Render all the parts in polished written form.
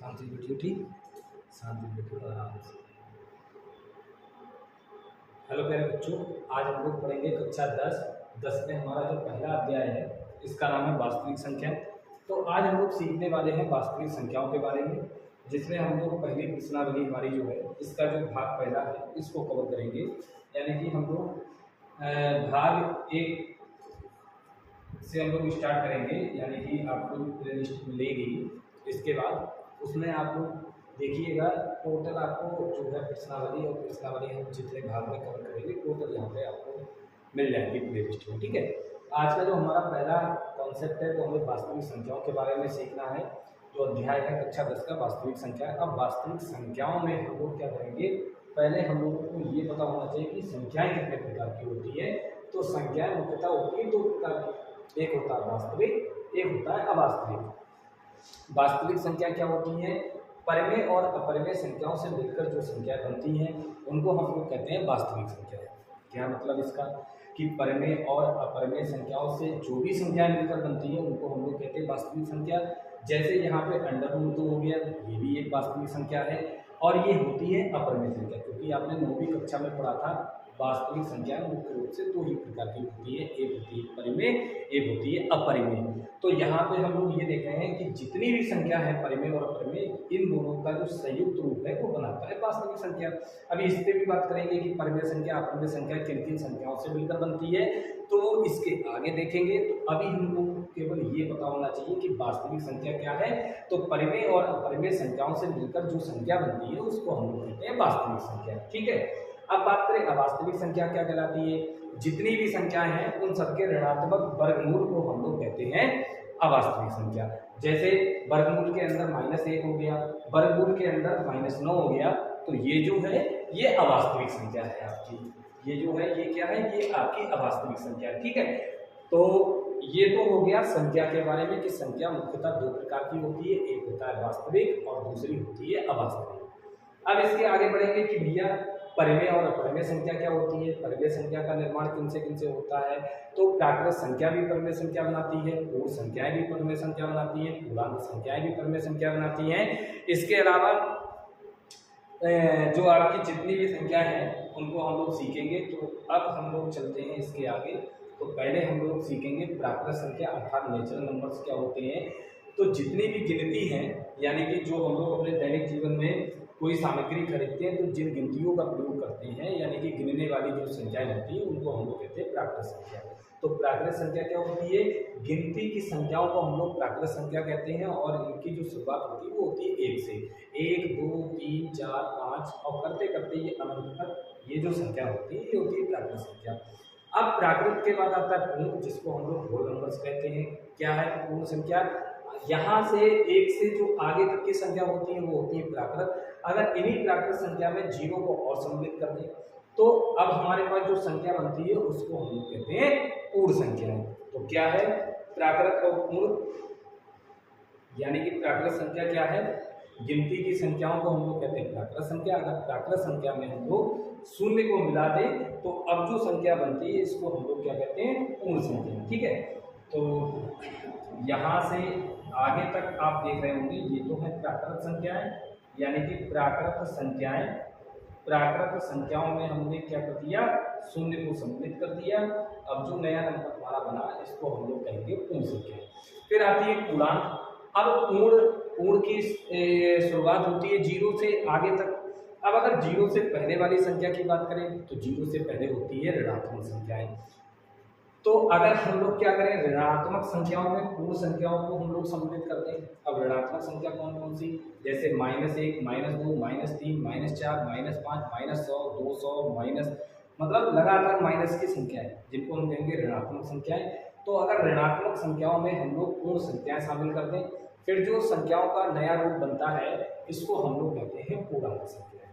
शांति बैठिए, ठीक, शांति बैठिए आराम से। हेलो प्यारे बच्चों, आज हम लोग पढ़ेंगे कक्षा 10 में हमारा जो पहला अध्याय है इसका नाम है वास्तविक संख्या। तो आज हम लोग सीखने वाले हैं वास्तविक संख्याओं के बारे में, जिसमें हम लोग पहली प्रश्नावली हमारी जो है इसका जो भाग पहला है इसको कवर करेंगे। यानी कि हम लोग भाग 1 से हम लोग स्टार्ट करेंगे, यानी कि आपको प्ले लिस्ट मिलेगी। इसके बाद उसमें आप लोग देखिएगा टोटल आपको जो है प्रश्नावली और प्रश्नावली हम जितने भाग में कवर करेंगे टोटल यहाँ पे आपको मिल जाएगी प्ले लिस्ट में, ठीक है। आज का जो हमारा पहला कॉन्सेप्ट है तो हमें वास्तविक संख्याओं के बारे में सीखना है। जो अध्याय है कक्षा 10 का वास्तविक संख्या है। अब वास्तविक संख्याओं में हम लोग क्या करेंगे, पहले हम लोगों को ये पता होना चाहिए कि संख्याएं कितने प्रकार की होती है। तो संख्याएं मुख्यतः होती है 2 प्रकार की, एक होता है वास्तविक, एक होता है अवास्तविक। वास्तविक संख्या क्या होती है, परिमेय और अपरिमेय संख्याओं से मिलकर जो संख्या बनती हैं उनको हम लोग कहते हैं वास्तविक संख्या। क्या मतलब इसका कि परिमेय और अपरिमेय संख्याओं से जो भी संख्याएं मिलकर बनती हैं उनको हम लोग कहते हैं वास्तविक संख्या। जैसे यहाँ पे √2 हो गया, ये भी एक वास्तविक संख्या है। और ये होती है अपरिमेय संख्या, क्योंकि आपने 9वीं कक्षा में पढ़ा था वास्तविक संख्या मुख्य रूप से 2 ही प्रकार की होती है, एक होती है परिमेय, एक होती है अपरिमेय। तो यहाँ पे हम लोग ये देख रहे हैं कि जितनी भी संख्या है परिमेय और अपरिमेय, इन दोनों का जो संयुक्त रूप है वो बनाता है वास्तविक संख्या। अभी इस पे भी बात करेंगे कि परिमेय संख्या अपरिमेय संख्या किन किन संख्याओं से मिलकर बनती है, तो इसके आगे देखेंगे। तो अभी हम लोग केवल ये पता होना चाहिए कि वास्तविक संख्या क्या है। तो परिमेय और अपरिमेय संख्याओं से मिलकर जो संख्या बनती है उसको हम लोग कहते हैं वास्तविक संख्या, ठीक है। अब बात करें अवास्तविक संख्या क्या कहलाती है। जितनी भी संख्याएं हैं उन सबके ऋणात्मक वर्गमूल को हम लोग कहते हैं अवास्तविक संख्या। जैसे वर्गमूल के अंदर -1 हो गया, वर्गमूल के अंदर -9 हो गया, तो ये जो है ये अवास्तविक संख्या है आपकी। ये जो है ये क्या है, ये आपकी अवास्तविक संख्या है, ठीक है। तो ये तो हो गया संख्या के बारे में कि संख्या मुख्यतः 2 प्रकार की होती है, एक होता है वास्तविक और दूसरी होती है अवास्तविक। अब इसके आगे बढ़ेंगे कि भैया परिमेय और अपरिमेय संख्या क्या होती है। परिमेय संख्या का निर्माण किन से होता है। तो प्राकृत संख्या भी परिमेय संख्या बनाती है, पूर्ण संख्याएं भी परिमेय संख्या बनाती है, पूर्णांक संख्याएं भी परिमेय संख्या बनाती हैं। इसके अलावा जो आपकी जितनी भी संख्या है उनको हम लोग सीखेंगे। तो अब हम लोग चलते हैं इसके आगे। तो पहले हम लोग सीखेंगे प्राकृत संख्या अर्थात नेचुरल नंबर्स क्या होते हैं। तो जितनी भी गिनती हैं, यानी कि जो हम लोग अपने दैनिक जीवन में कोई सामग्री खरीदते हैं तो जिन गिनतियों का प्रयोग करते हैं, यानी कि गिनने वाली जो संख्याएं होती हैं उनको हम लोग कहते हैं प्राकृत संख्या। तो प्राकृत संख्या क्या होती है, गिनती की संख्याओं को हम लोग प्राकृत संख्या कहते हैं। और इनकी जो शुरुआत होती है वो होती है 1 से, 1 2 3 4 5 और करते करते ये अनंत तक ये जो संख्या होती है ये होती है प्राकृत संख्या। अब प्राकृत के बाद आता है पूर्ण, जिसको हम लोग होल नंबर्स कहते हैं। क्या है पूर्ण संख्या, यहाँ से 1 से जो आगे तक की संख्या होती है वो होती है प्राकृत। अगर इन्हीं प्राकृत संख्या में 0 को और सम्मिलित कर दें तो अब हमारे पास जो संख्या बनती है उसको हम लोग कहते हैं पूर्ण संख्या। तो क्या है प्राकृत और पूर्ण, यानी कि प्राकृत संख्या क्या है, गिनती की संख्याओं को हम लोग कहते हैं प्राकृत संख्या। अगर प्राकृत संख्या में हम लोग 0 को मिला दें तो अब जो संख्या बनती है इसको हम लोग क्या कहते हैं पूर्ण संख्या, ठीक है। तो यहाँ से आगे तक आप देख रहे होंगे ये तो है प्राकृत संख्याएं, यानी कि प्राकृत संख्याएं। प्राकृत संख्याओं में हमने क्या कर दिया, 0 को सम्मिलित कर दिया। अब जो नया नंबर हमारा बना इसको हम लोग कहेंगे पूर्ण संख्या। फिर आती है पूर्णांक। अब पूर्ण की शुरुआत होती है 0 से आगे तक। अब अगर 0 से पहले वाली संख्या की बात करें तो 0 से पहले होती है ऋणात्मक संख्याएं। तो अगर हम लोग क्या करें, ऋणात्मक संख्याओं में पूर्ण संख्याओं को हम लोग सम्मिलित करते हैं। अब ऋणात्मक संख्या कौन कौन सी, जैसे -1 -2 -3 -4 -5 -100 200 मतलब लगातार माइनस की संख्याएं जिनको हम कहेंगे ऋणात्मक संख्याएं। तो अगर ऋणात्मक संख्याओं में हम लोग पूर्ण संख्याएं शामिल कर दें, फिर जो संख्याओं का नया रूप बनता है इसको हम लोग कहते हैं पूर्णांक संख्या।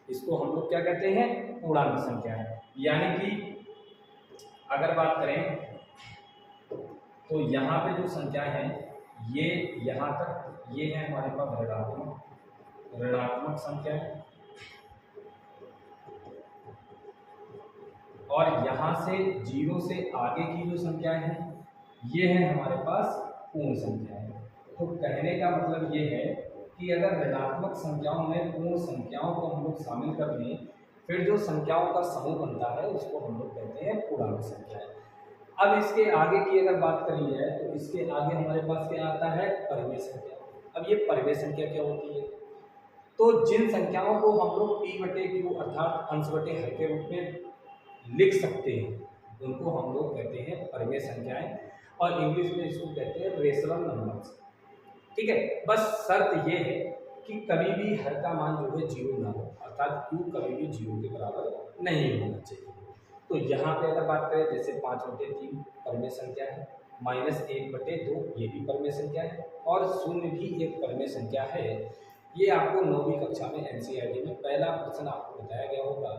इसको हम लोग क्या कहते हैं पूर्णांक संख्या। यानी कि अगर बात करें तो यहाँ पे जो संख्या है ये यहाँ तक ये है हमारे पास ऋणात्मक संख्या, और यहाँ से 0 से आगे की जो संख्याएं हैं ये है हमारे पास पूर्ण संख्या है। तो कहने का मतलब ये है कि अगर ऋणात्मक संख्याओं में पूर्ण संख्याओं को हम लोग शामिल कर दें, फिर जो संख्याओं का समूह बनता है उसको हम लोग कहते हैं पूर्णांक संख्याएं। अब इसके आगे की अगर बात करी जाए तो इसके आगे हमारे पास क्या आता है, परिमेय संख्या। अब ये परिमेय संख्या क्या होती है, तो जिन संख्याओं को हम लोग p बटे q अर्थात अंश बटे हर के रूप में लिख सकते हैं उनको हम लोग कहते हैं परिमेय संख्याएं, और इंग्लिश में इसको कहते हैं रेशनल नंबर्स। ठीक है, बस शर्त ये है कि कभी भी हर का मान जो है जीरो ना हो, अर्थात q कभी भी जीरो के बराबर नहीं होना चाहिए। तो यहाँ पे अगर बात करें जैसे 5/3 परिमेय संख्या है, -1/2 ये भी परिमेय संख्या है, और शून्य भी एक परिमेय संख्या है। ये आपको 9वीं कक्षा में एनसीईआरटी में पहला प्रश्न आपको बताया गया होगा,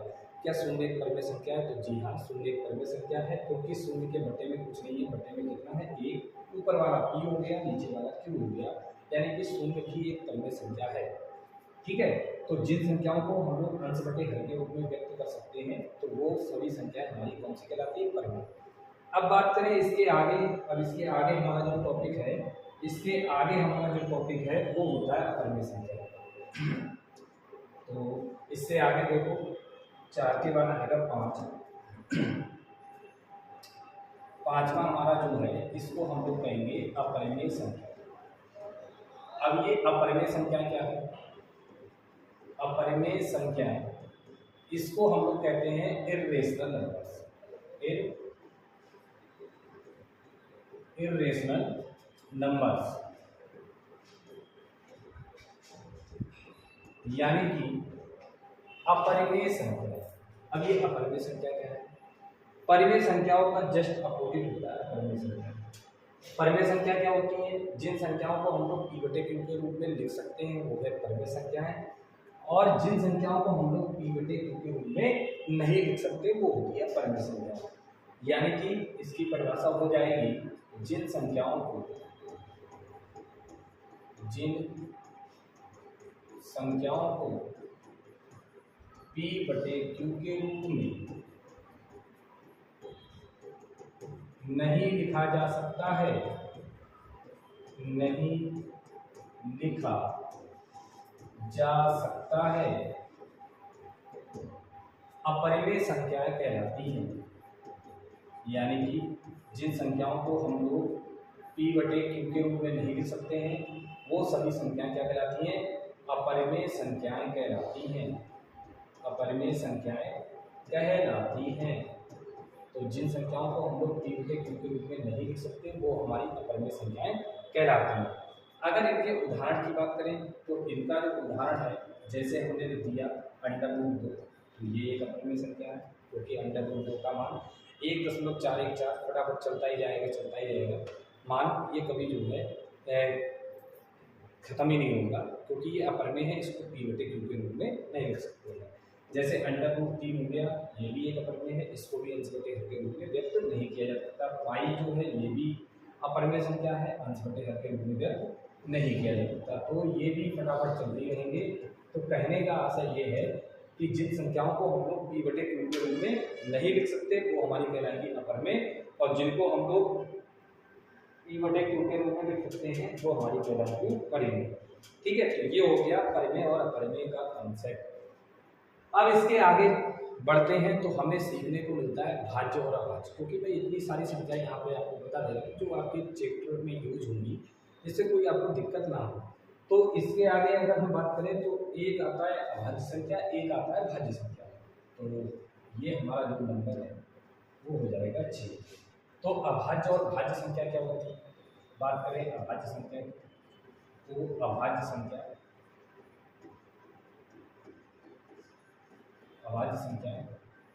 क्या शून्य एक परिमेय संख्या है, तो जी हाँ शून्य एक परिमेय संख्या है, क्योंकि शून्य के बटे में कुछ नहीं है, बटे में कितना है, एक, ऊपर वाला p हो गया, नीचे वाला q हो गया, यानी कि शून्य भी एक परिमेय संख्या है। ठीक है, तो जिन संख्याओं को हम लोग अंश बटे हर के रूप में व्यक्त कर सकते हैं तो वो सभी संख्याएं हमारी कौन सी कहलाती है, परिमेय। अब बात करें इसके आगे, अब इसके आगे हमारा जो टॉपिक है, इसके आगे हमारा जो टॉपिक है वो होता है अपरिमेय संख्या। तो इससे आगे देखो 4 के बाद आएगा 5, पांचवा हमारा जो है इसको हम लोग कहेंगे अपरिमेय संख्या। अब ये अपरिमेय संख्या क्या है, अपरिमेय संख्याएं इसको हम लोग कहते हैं इर्रेशनल नंबर्स, इर्रेशनल नंबर्स, यानी कि अपरिमेय संख्या। अब ये अपरिमेय संख्या क्या है, परिमेय संख्याओं का जस्ट अपोजिट होता है अपरिमेय संख्या। परिमेय संख्या क्या होती है, जिन संख्याओं को हम लोग p बटे q के रूप में लिख सकते हैं वो है परिमेय संख्याएं, और जिन संख्याओं को हम लोग p बटे q के रूप में नहीं लिख सकते वो होती है अपरिमेय संख्या। यानी कि इसकी परिभाषा हो जाएगी, जिन संख्याओं को p बटे q के रूप में नहीं लिखा जा सकता है, नहीं लिखा जा सकता है, अपरिमेय संख्याएं कहलाती हैं। यानी कि जिन संख्याओं को हम लोग p बटे q के रूप में नहीं लिख सकते हैं वो सभी संख्याएं क्या कहलाती हैं, अपरिमेय संख्याएं कहलाती हैं, अपरिमेय संख्याएं कहलाती हैं। तो जिन संख्याओं को हम लोग p बटे q के रूप में नहीं लिख सकते वो हमारी अपरिमेय संख्याएं कहलाती हैं। अगर इनके उदाहरण की बात करें तो इनका जो उदाहरण है, जैसे हमने दिया √2, तो ये एक अपरिमेय संख्या है, क्योंकि √2 का मान 1.414 फटाफट चलता ही जाएगा मान, ये कभी जो है खत्म ही नहीं होगा, क्योंकि ये अपरिमेय है, इसको p बटे q के रूप में नहीं लिख सकते हैं। जैसे √3 हो गया, ये भी एक अपरिमेय है, इसको भी अंश बटे हर के रूप में व्यक्त नहीं किया जा सकता। पाई जो है ये भी अपरिमेय संख्या है, अंश बटे हर के रूप में व्यक्त नहीं किया जा सकता। तो ये भी फटाफट चलते रहेंगे। तो कहने का आशय ये है कि जिन संख्याओं को हम लोग p बटे q के रूप में नहीं लिख सकते वो हमारी कहलाएगी अपरिमेय, और जिनको हम लोग p बटे q के रूप में लिख सकते हैं वो हमारी कहलाएगी परिमेय। ठीक है, तो ये हो गया परिमेय और अपरिमेय का कॉन्सेप्ट। अब इसके आगे बढ़ते हैं तो हमें सीखने को मिलता है भाज्य और अभाज्य, क्योंकि मैं इतनी सारी संख्याएं यहाँ पे आपको बता दे रहा हूँ जो आपके चैप्टर में यूज होंगी, जिससे कोई आपको दिक्कत ना हो। तो इसके आगे अगर हम बात करें तो एक आता है अभाज्य संख्या, एक आता है भाज्य संख्या। तो ये हमारा जो नंबर है वो हो जाएगा 6। तो अभाज्य और भाज्य संख्या क्या होती है, बात करें अभाज्य संख्या तो अभाज्य संख्या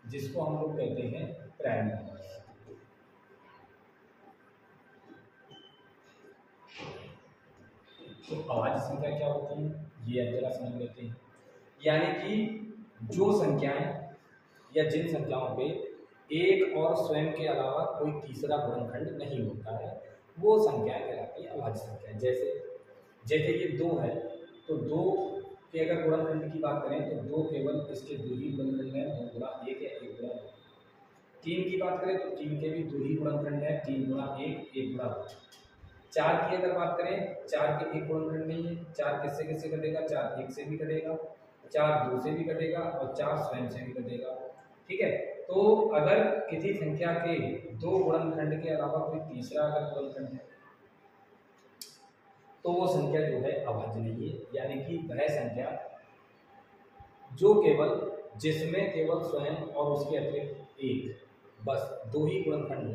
जिसको हम लोग कहते हैं प्राइम नंबर। तो अभाज्य संख्या क्या होती है ये अब जरा समझ लेते हैं। यानी कि जो संख्याएं या जिन संख्याओं पे एक और स्वयं के अलावा कोई तीसरा गुणनखंड नहीं होता है वो संख्याएं कहलाती है अभाज्य संख्या। जैसे ये 2 है, तो 2 के अगर गुणनखंड की बात करें तो 2 केवल इसके 2 ही गुणनखंड है, 2 गुणा 1 है, 1 गुणा 2। 3 की बात करें तो 3 के भी 2 ही गुणनखंड है, 3 गुणा 1, 1 गुणा 2। 4 की अगर बात करें, 4 के एक गुणनखंड नहीं है, 4 किससे किससे कटेगा, 4 1 से भी कटेगा, 4 2 से भी कटेगा और 4 स्वयं से भी कटेगा। ठीक है, तो अगर किसी संख्या के दो गुणनखंड के अलावा कोई तीसरा अगर गुणनखंड है तो वो संख्या जो है अभाज्य नहीं है, यानी कि वह संख्या जो केवल जिसमें केवल स्वयं और उसके अतिरिक्त एक बस दो ही गुणनखंड हो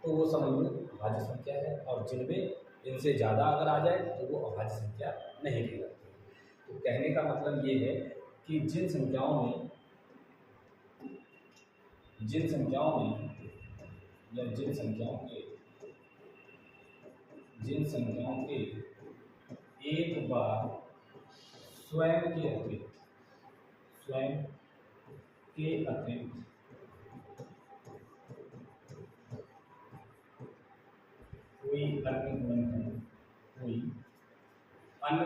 तो वो समझ लो अभाज्य संख्या है, और जिनमें इनसे ज़्यादा अगर आ जाए तो वो अभाज्य संख्या नहीं कहलाती। तो कहने का मतलब ये है कि जिन संख्याओं में या जिन संख्याओं के एक बार स्वयं के अतिरिक्त कोई अन्य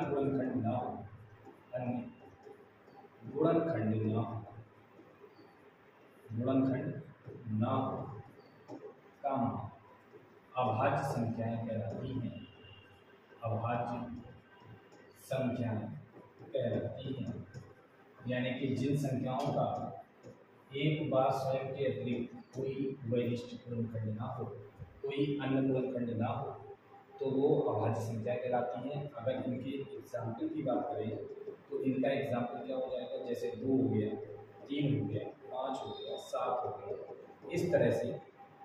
गुणनखंड ना हो, का अभाज्य संख्याएं कहलाती हैं, यानी कि जिन संख्याओं का एक बार स्वयं के अतिरिक्त कोई वैशिष्ट गुणनखंड ना हो, कोई अन्य गुणनखंड ना हो तो वो अभाज्य संख्या कहलाती हैं। अगर इनके एग्जाम्पल की बात करें तो इनका एग्जाम्पल क्या हो जाएगा, जैसे 2 हो गया, 3 हो गया, 5 हो गया, 7 हो गया, इस तरह से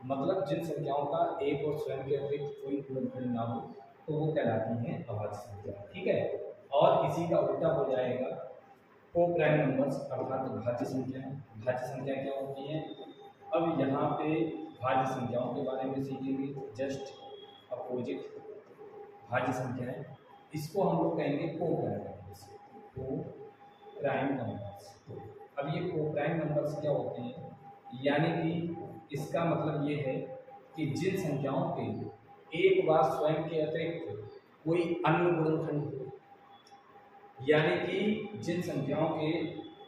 मतलब जिन संख्याओं का एक और स्वयं के अतिरिक्त कोई गुणनखंड ना हो तो वो कहलाती हैं अभाज्य संख्या। ठीक है, और इसी का उल्टा हो जाएगा को प्राइम नंबर्स अर्थात भाज्य संख्याएं। भाज्य संख्या क्या होती हैं, अब यहाँ पे भाज्य संख्याओं के बारे में सीखेंगे, जस्ट अपोजिट भाज्य संख्याएं, इसको हम लोग कहेंगे को प्राइम नंबर्स। अब ये को प्राइम नंबर्स क्या होते हैं, यानी कि इसका मतलब ये है कि जिन संख्याओं के एक बार स्वयं के अतिरिक्त कोई अन्य गुणनखंड हो, यानी कि जिन संख्याओं के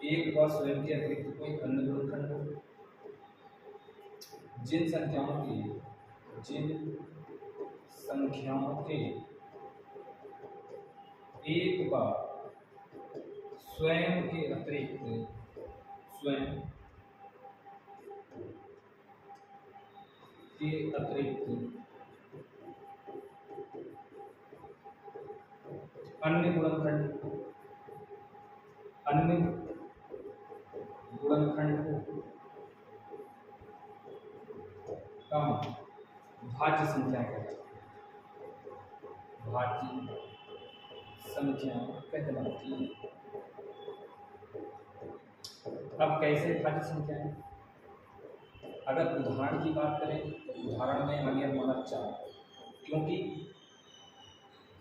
एक बार स्वयं के अतिरिक्त कोई अन्य गुणनखंड हो, जिन संख्याओं के एक बार स्वयं के अतिरिक्त अन्य गुणनखंड कम भाज्य संख्या कहलाती है। अब कैसे भाज्य संख्याएं, अगर उदाहरण की बात करें तो उदाहरण में आ गया हमारा 4, क्योंकि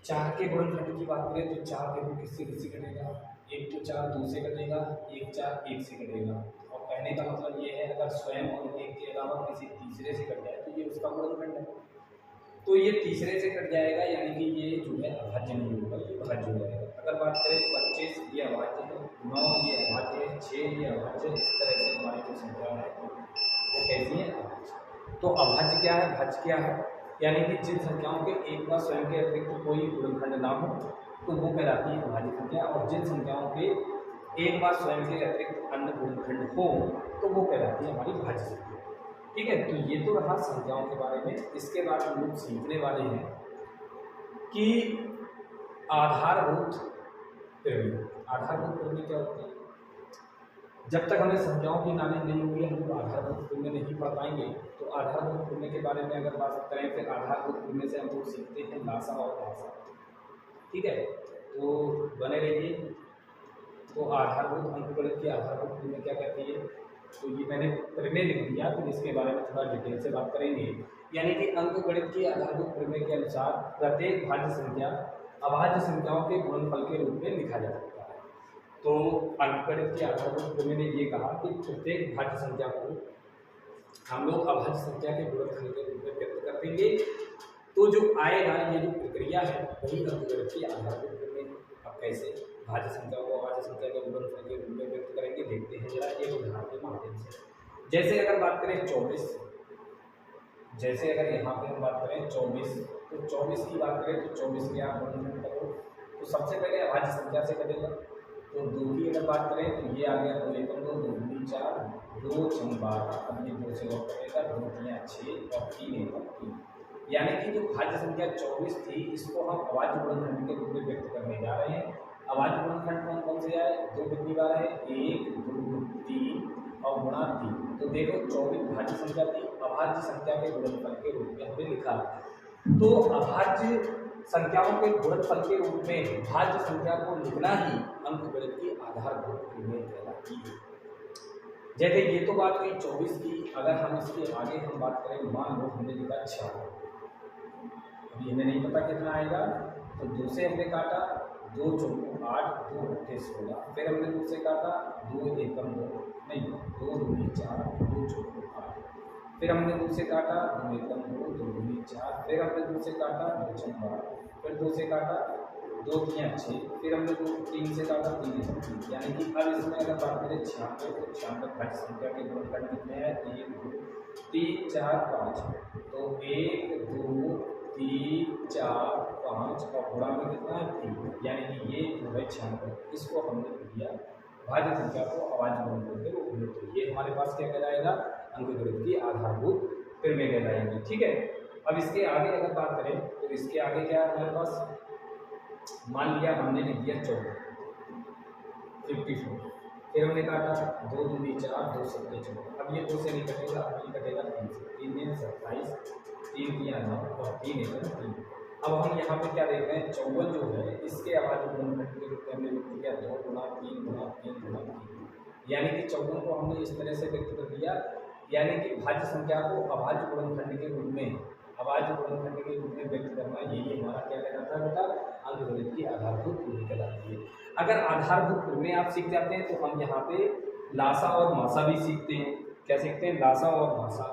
4 के गुणनखंड की बात करें तो 4 देखो किससे किससे कटेगा, एक तो 4 2 से कटेगा, एक 4 1 से कटेगा, और कहने का मतलब ये है अगर स्वयं और एक के अलावा किसी तीसरे से कट जाए तो ये उसका गुणनखंड है, तो ये तीसरे से कट जाएगा, यानी कि ये जो है अभाज्य नहीं होगा, ये भाज्य हो जाएगा। अगर बात करें 25 ये अभाज्य है, 9 ये अभाज्य है, 6 ये अभाज्य है, इस तरह से हमारी जो संख्या है वो कैसी है अभाज्य। तो अभाज्य क्या है, भाज्य क्या है, यानी कि जिन संख्याओं के एक बार स्वयं के अतिरिक्त कोई गुणनखंड ना हो तो वो कहलाती है अभाज्य संख्या, और जिन संख्याओं के एक बार स्वयं के अतिरिक्त अन्य गुणनखंड हो तो वो कहलाती है हमारी भाज्य संख्या। ठीक है, तो ये तो रहा संख्याओं के बारे में। इसके बाद हम लोग सीखने वाले हैं कि आधारभूत प्रमेय। आधारभूत प्रमेय क्या होती है, जब तक हमें संख्याओं की नॉलेज नहीं होगी हम लोग आधारभूत प्रमेय नहीं पढ़ पाएंगे। तो आधारभूत प्रमेय के बारे में अगर बात करें, फिर आधारभूत प्रमेय से हम लोग सीखते हैं लासा और भाषा। ठीक है, तो बने रहिए। तो आधारभूत अंकगणित की आधारभूत प्रमेय क्या कहती है, तो ये मैंने प्रमेय लिख दिया, फिर इसके बारे में थोड़ा डिटेल से बात करेंगे। यानी कि अंकगणित की आधारभूत प्रमेय के अनुसार प्रत्येक भाज्य संख्या अभाज्य संख्याओं के गुणनफल के रूप में लिखा जा सकता है। तो अंकगणित की आधारभूत प्रमेय ने ये कहा कि प्रत्येक भाज्य संख्या को हम लोग अभाज्य संख्या के गुणनफल के रूप में व्यक्त कर देंगे। तो जो आएगा, ये जो प्रक्रिया है वही अंकगणित की आधारभूत प्रमेय। अब कैसे भाज्य संख्या को अभाज्य संख्या के गुणनफल के रूप में व्यक्त करेंगे, देखते हैं जरा एक उदाहरण के माध्यम से। जैसे अगर बात करें 24, जैसे अगर यहाँ पे हम बात करें 24, तो 24 की बात करें तो 24 के आप गुणनखंड करो तो सबसे पहले अभाज्य संख्या से करेगा। तो 2 की अगर बात करें तो ये आ गया 2 एकम 2, 2 दूनी 4, 2 छम 12, अब ये 2 से और कटेगा, 2 तियां 6 और 3 एकम 3। यानी कि जो भाज्य संख्या 24 थी इसको हम अभाज्य गुणनखंड के रूप में व्यक्त करने जा रहे हैं। अभाज्य गुणनखंड कौन कौन से आए, 2 कितनी बार है, 1 2 3 और गुणा 3। तो देखो 24 भाज्य संख्या थी, अभाज्य संख्या के गुणनफल के रूप में हमने लिखा। तो अभाज्य संख्याओं के गुणनफल के रूप में भाज्य संख्या को लिखना ही अंकगणित की आधारभूत प्रमेय कहलाती है। जैसे ये तो बात हुई 24 की। अगर हम इसके आगे हम बात करें, मान लो हमने लिखा 6, अभी हमें नहीं पता कितना आएगा, तो 2 से हमने काटा, 2 चौको 8, 2 अट्ठे 16, फिर हमने 2 से काटा, 2 एकम 2 नहीं 2 दूनी 4, 2 चौको 8, फिर हमने 2 से काटा, 2 एकम 2, 2 दूनी 4, फिर हमने 2 से काटा, 2 छम 12, फिर 2 से काटा, 2 तियां 6, फिर हमने 3 से काटा, 3 एकम 3। यानी कि अब इसमें अगर बात करें 96, तो 96 भाज्य संख्या के गुणनखंड कितने हैं, 1 2 3 4 5, तो 1 2 3 4 5 और गुणा में कितना है 3, यानी कि ये जो है 96, इसको हमने दिया भाज्य संख्या को अभाज्य गुणनखंड के रूप में। तो ये हमारे पास क्या कहलाएगा, अंकगणित की आधारभूत प्रमेय कहलाएंगे। ठीक है, अब इसके आगे अगर बात करें तो इसके आगे क्या है हमारे पास, मान लिया हमने लिख दिया 14 54, फिर हमने काटा, 2 दूनी 4, 2 सत्ते 14, अब ये 2 से नहीं कटेगा, अब ये कटेगा 3 से, 3 दिन 27, 3 तियां 9 और 3 एकम 3। अब हम यहाँ पे क्या देख रहे हैं, 54 जो है इसके अभाज्य गुणनखंड के रूप में हमने लिख दिया 2 गुणा 3 गुणा 3 गुणा 3, यानी कि 54 को हमने इस तरह से व्यक्त कर दिया। यानी कि भाज्य संख्या को अभाज्य गुणनखंड के रूप में, अभाज्य गुणनखंड के रूप में व्यक्त करना, यही हमारा क्या कहलाता है बेटा, अंकगणित की आधारभूत प्रमेय कहलाती है। अगर आधारभूत प्रमेय आप सीख जाते हैं तो हम यहाँ पे लासा और मासा भी सीखते हैं। क्या सीखते हैं, लासा और मासा।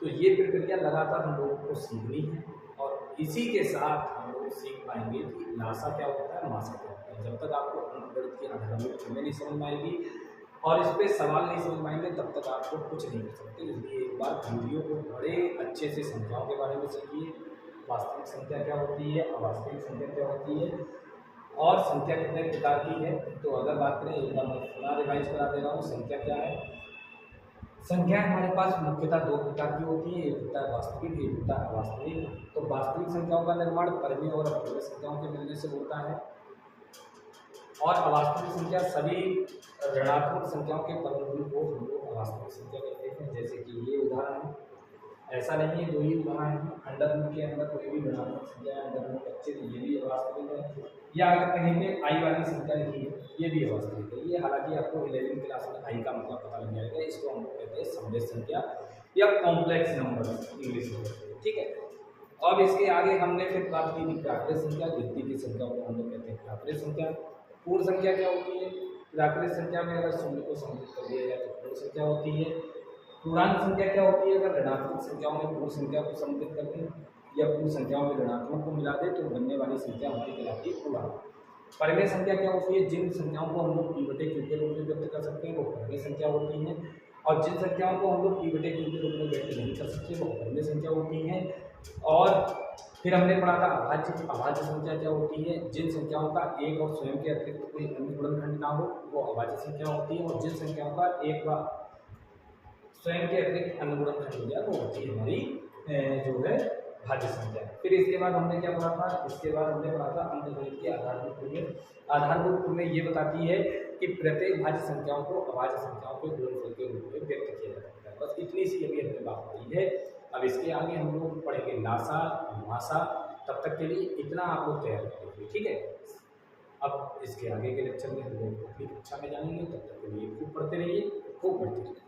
तो ये प्रक्रिया लगातार हम लोगों को सीखनी है और इसी के साथ हम लोग सीख पाएंगे कि लासा क्या होता है, मासा क्या होता है। जब तक आपको अंकगणित की आधारभूत प्रमेय नहीं समझ में आएगी और इस पर सवाल नहीं समझ में आएंगे तब तक आपको कुछ नहीं कर सकते। इसलिए एक बार वीडियो को बड़े अच्छे से संख्याओं के बारे में सीखिए, वास्तविक संख्या क्या होती है, अवास्तविक संख्या क्या होती है और संख्या कितने प्रकार की है। तो अगर बात करें, एक बार मैं पुनः रिवाइज करा दे रहा हूँ, संख्या क्या है। संख्या हमारे पास मुख्यतः 2 प्रकार की होती है, एक होता है वास्तविक, एक होता है अवास्तविक। तो वास्तविक संख्याओं का निर्माण परिमेय और अपरिमेय संख्याओं के मिलने से होता है और अवास्तविक संख्या सभी ऋणात्मक संख्याओं के परिवर्तन को हम लोग अवास्तविक संख्या कहते हैं। जैसे कि ये उदाहरण है, ऐसा नहीं है 2 ही उदाहरण है, अंडर रूट के अंदर कोई भी ऋणात्मक संख्या है, अंडर रूट बच्चे तो ये भी अवास्तविक है, या अगर कहीं पे आई वाली संख्या लिखी है ये भी अवास्तविक है। ये हालांकि आपको 11वीं क्लास में आई का मतलब पता लग जाएगा। इसको हम लोग कहते हैं समवेत संख्या या कॉम्प्लेक्स नंबर इंग्लिश में। ठीक है, अब इसके आगे हमने फिर बात की थी प्राकृत संख्या, गिनती की संख्या को हम लोग कहते हैं प्राकृत संख्या। पूर्ण संख्या क्या होती है, प्राकृत संख्या में अगर शून्य को सम्मिलित कर दिया जाए तो पूर्ण संख्या होती है। पूर्णांक संख्या क्या होती है, अगर ऋणात्मक संख्याओं में पूर्ण संख्या को सम्मिलित कर दें या पूर्ण संख्याओं में ऋणात्मक को मिला दे तो बनने वाली संख्या हमारी कहलाती है पूर्णांक। परिमेय संख्या क्या होती है, जिन संख्याओं को हम लोग p बटे q के रूप में व्यक्त कर सकते हैं वो परिमेय संख्या होती है और जिन संख्याओं को हम लोग p बटे q के रूप में व्यक्त नहीं कर सकते वो अपरिमेय संख्या होती है। और फिर हमने पढ़ा था अभाज्य। अभाज्य संख्या क्या होती है, जिन संख्याओं का एक और स्वयं के अतिरिक्त कोई अन्य गुणनखंड ना हो वो अभाज्य संख्या होती है और जिन संख्याओं का एक व स्वयं के अतिरिक्त अन्य गुणनखंड हो जाए वो होती है हमारी जो है भाज्य संख्या। फिर इसके बाद हमने क्या पढ़ा था, इसके बाद हमने पढ़ा था अंकगणित की आधारभूत प्रमेय। आधारभूत प्रमेय ये बताती है कि प्रत्येक भाज्य संख्याओं को अभाज्य संख्याओं के गुणनफल के रूप में व्यक्त किया जा सकता है। बस इतनी सी अभी हमने बात की है। अब इसके आगे हम लोग पढ़ेंगे लासा मासा। तब तक के लिए इतना आप लोग तैयार करेंगे। ठीक है, अब इसके आगे के लेक्चर में हम लोग अपनी कक्षा में जानेंगे। तब तक के लिए खूब पढ़ते रहिए, खूब पढ़ते रहिए।